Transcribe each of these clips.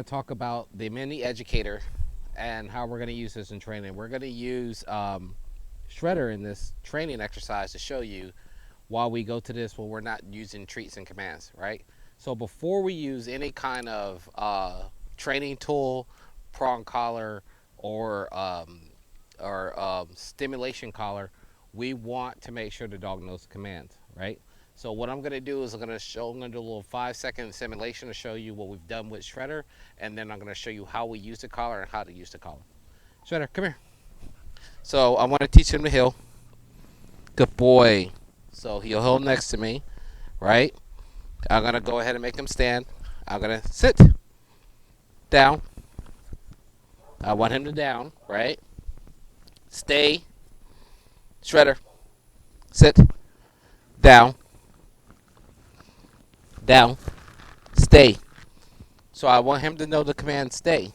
to talk about the Mini Educator and how we're going to use this in training. We're going to use Shredder in this training exercise to show you while we go to this when we're not using treats and commands, right? So before we use any kind of training tool, prong collar, or stimulation collar, we want to make sure the dog knows the commands, right? So what I'm going to do is I'm going to do a little 5-second simulation to show you what we've done with Shredder, and then I'm going to show you how we use the collar and how to use the collar. Shredder, come here. So I want to teach him to heel. Good boy. So he'll hold next to me, right? I'm going to go ahead and make him stand. I'm going to sit down. I want him to down, right? Stay. Shredder. Sit. Down. Down. Stay. So I want him to know the command stay.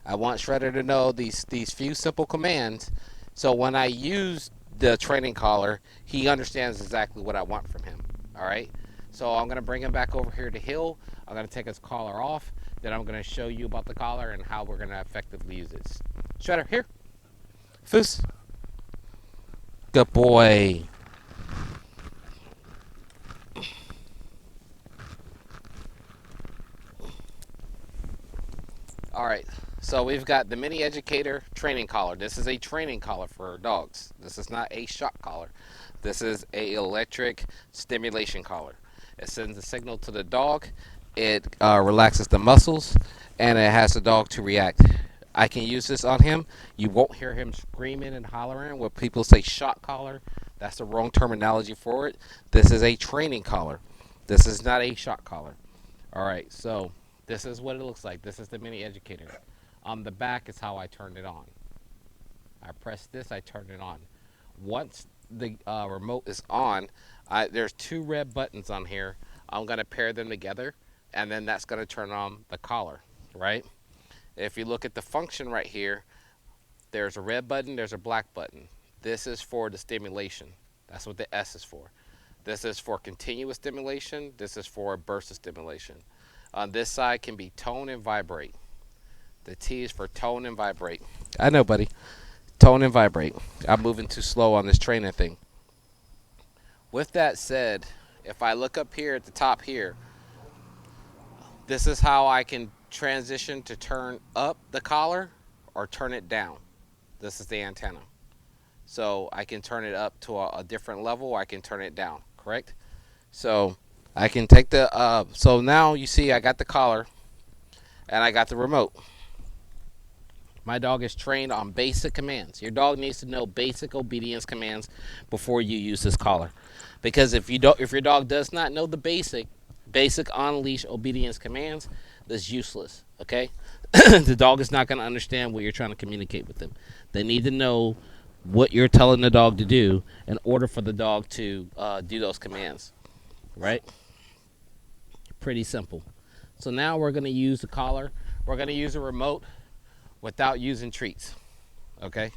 I want Shredder to know these few simple commands. So when I use the training collar, he understands exactly what I want from him. All right. So I'm going to bring him back over here to heel. I'm going to take his collar off. Then I'm going to show you about the collar and how we're going to effectively use it. Shredder, here. Foos. Good boy. All right, so we've got the Mini Educator training collar. This is a training collar for dogs. This is not a shock collar. This is a electric stimulation collar. It sends a signal to the dog. It relaxes the muscles, and it has the dog to react. I can use this on him. You won't hear him screaming and hollering. When people say shock collar, that's the wrong terminology for it. This is a training collar. This is not a shock collar. All right, so this is what it looks like. This is the Mini Educator. On the back is how I turn it on. I press this, I turn it on. Once the remote is on, there's 2 red buttons on here. I'm going to pair them together, and then that's going to turn on the collar, right? If you look at the function right here, there's a red button, there's a black button. This is for the stimulation. That's what the S is for. This is for continuous stimulation. This is for burst of stimulation. On this side can be tone and vibrate. The T is for tone and vibrate. I know, buddy. Tone and vibrate. I'm moving too slow on this training thing. With that said, if I look up here at the top here, this is how I can transition to turn up the collar or turn it down. This is the antenna. So I can turn it up to a different level. I can turn it down, correct? So I can take the, so now you see I got the collar and I got the remote. My dog is trained on basic commands. Your dog needs to know basic obedience commands before you use this collar. Because if your dog does not know the basic on leash obedience commands, that's useless, okay? The dog is not going to understand what you're trying to communicate with them. They need to know what you're telling the dog to do in order for the dog to do those commands, right? Pretty simple. So now we're going to use the collar. We're going to use a remote without using treats, okay?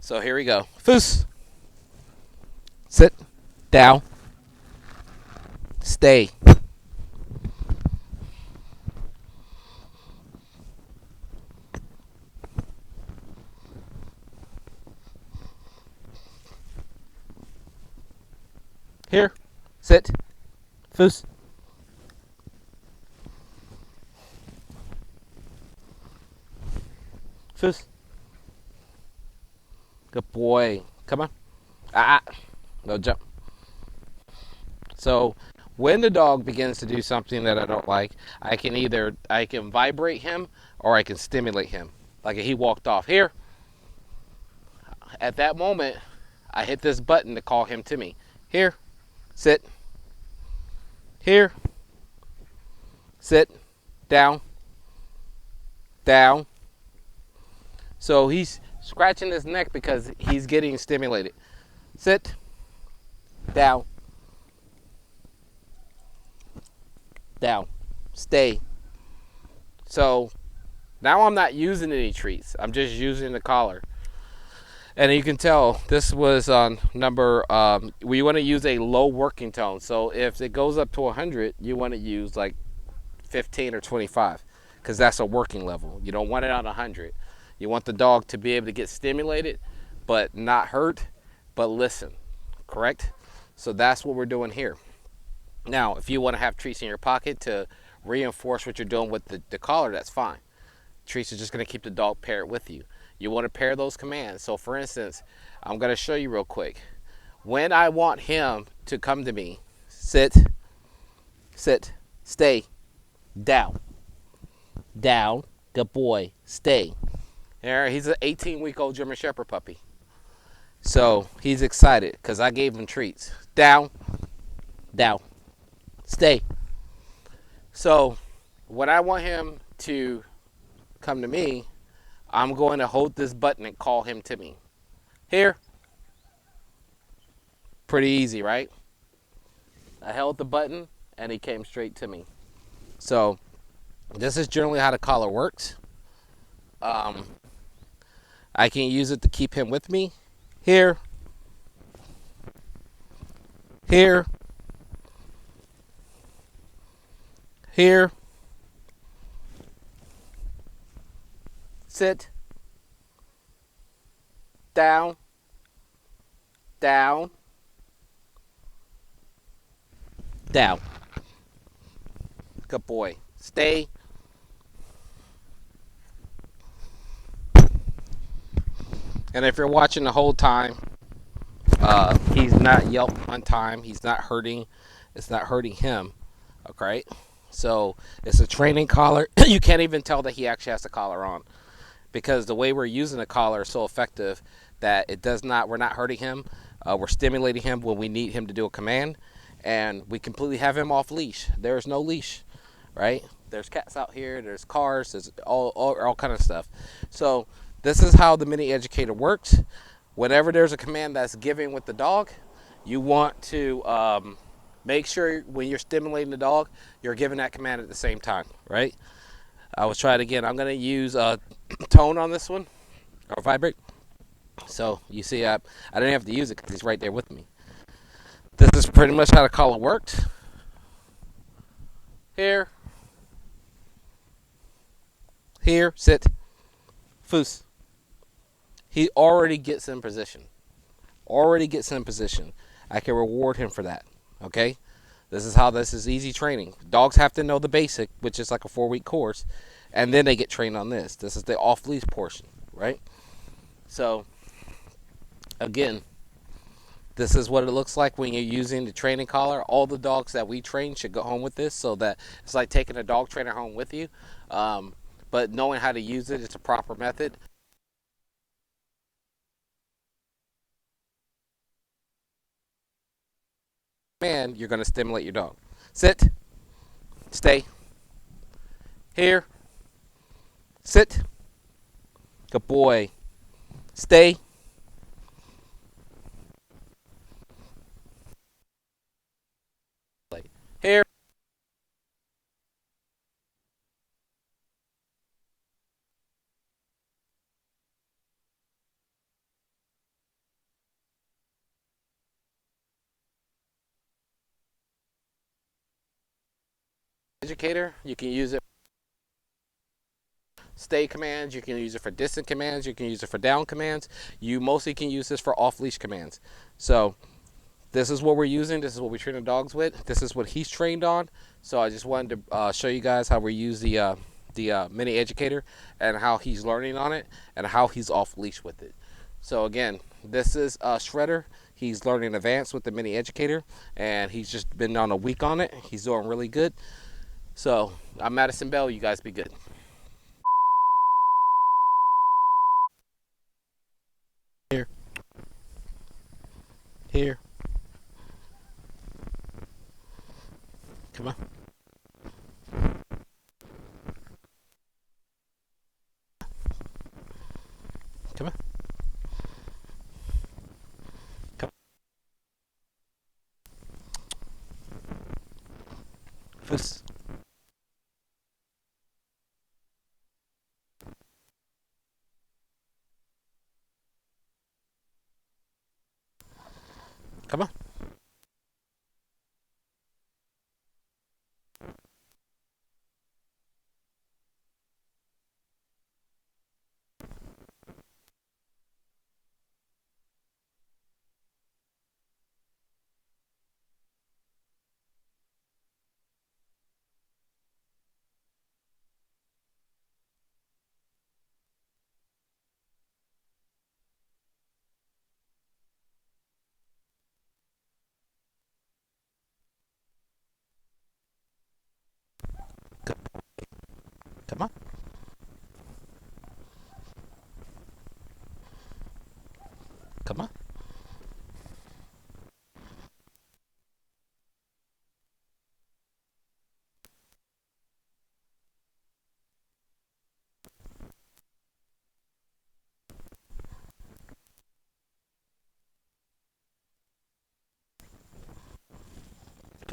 So here we go. Foos. Sit. Down. Stay. Here. Sit. Foos. Foos. Good boy. Come on. No jump. So when the dog begins to do something that I don't like, I can vibrate him or I can stimulate him. Like if he walked off here, at that moment, I hit this button to call him to me. Here, sit. Here, sit. Down. Down. So he's scratching his neck because he's getting stimulated. Sit. Down. Down. Stay. So now I'm not using any treats. I'm just using the collar. And you can tell this was on number, we want to use a low working tone. So if it goes up to 100, you want to use like 15 or 25. because that's a working level. You don't want it on 100. You want the dog to be able to get stimulated, but not hurt, but listen, correct? So that's what we're doing here. Now, if you want to have treats in your pocket to reinforce what you're doing with the collar, that's fine. Treats is just going to keep the dog paired with you. You want to pair those commands. So for instance, I'm going to show you real quick. When I want him to come to me, sit, sit, stay, down, down, good boy, stay. There, he's an 18-week-old German Shepherd puppy. So he's excited because I gave him treats. Down, down, stay. So when I want him to come to me, I'm going to hold this button and call him to me. Here. Pretty easy, right? I held the button and he came straight to me. So this is generally how the collar works. I can use it to keep him with me. Here. Here. Here. Sit. Down. Down. Down. Good boy. Stay. And if you're watching the whole time, he's not yelping on time. He's not hurting. It's not hurting him. Okay. So it's a training collar. You can't even tell that he actually has the collar on, because the way we're using the collar is so effective that it does not. We're not hurting him. We're stimulating him when we need him to do a command, and we completely have him off leash. There's no leash, right? There's cats out here. There's cars. There's all kind of stuff. So this is how the Mini Educator works. Whenever there's a command that's given with the dog, you want to make sure when you're stimulating the dog, you're giving that command at the same time, right? I will try it again. I'm going to use tone on this one, or vibrate. So you see, I didn't have to use it because he's right there with me. This is pretty much how the collar works. Here. Here, sit. Foos. He already gets in position. Already gets in position. I can reward him for that. Okay? This is how this is easy training. Dogs have to know the basic, which is like a 4-week course, and then they get trained on this. This is the off-leash portion, right? So, again, this is what it looks like when you're using the training collar. All the dogs that we train should go home with this, so that it's like taking a dog trainer home with you. But knowing how to use it, it's a proper method. Man, you're going to stimulate your dog. Sit. Stay. Here. Sit. Good boy. Stay. Here. Educator, you can use it stay commands, you can use it for distant commands, you can use it for down commands. You mostly can use this for off-leash commands. So this is what we're using. This is what we train the dogs with. This is what he's trained on. So I just wanted to show you guys how we use the Mini Educator and how he's learning on it and how he's off-leash with it. So again, this is Shredder. He's learning advanced with the Mini Educator, and he's just been on a week on it. He's doing really good. So I'm Madison Bell. You guys be good. Here. Here. Come on. Come on. Come on. Foos. Come on.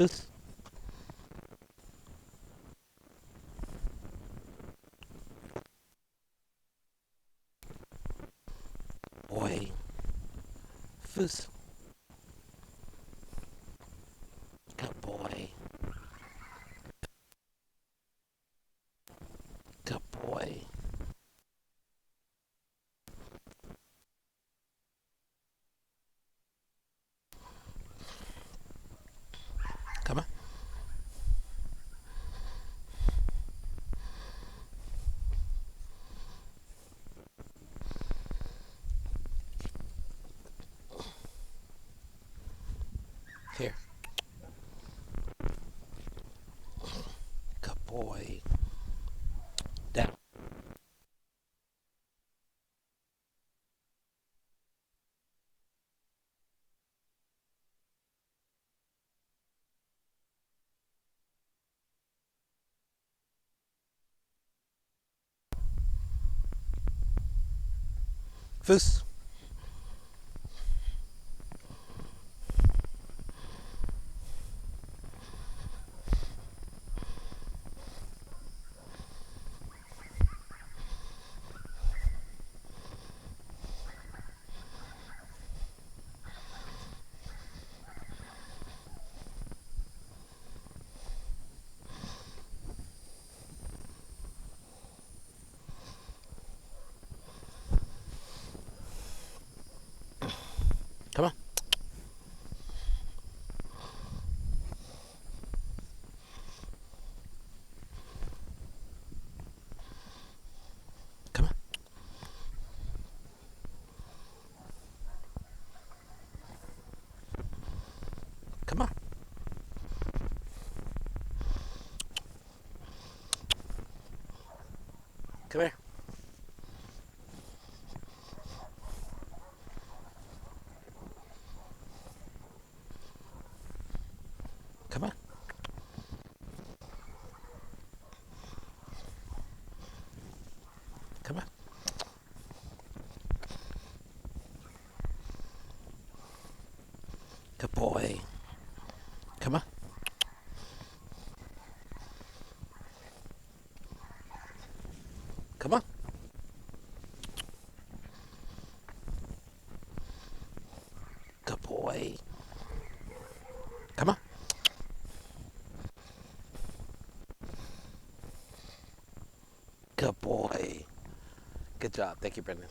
Fist. Boy. Fist. Good boy. Good boy. Come on. Here. Good boy. Down. Fist. Come on. Come on. Come on. Come here. Come on. Come on. Good boy. Come on. Come on. Good boy. Come on. Good boy. Good job. Thank you, Brendan.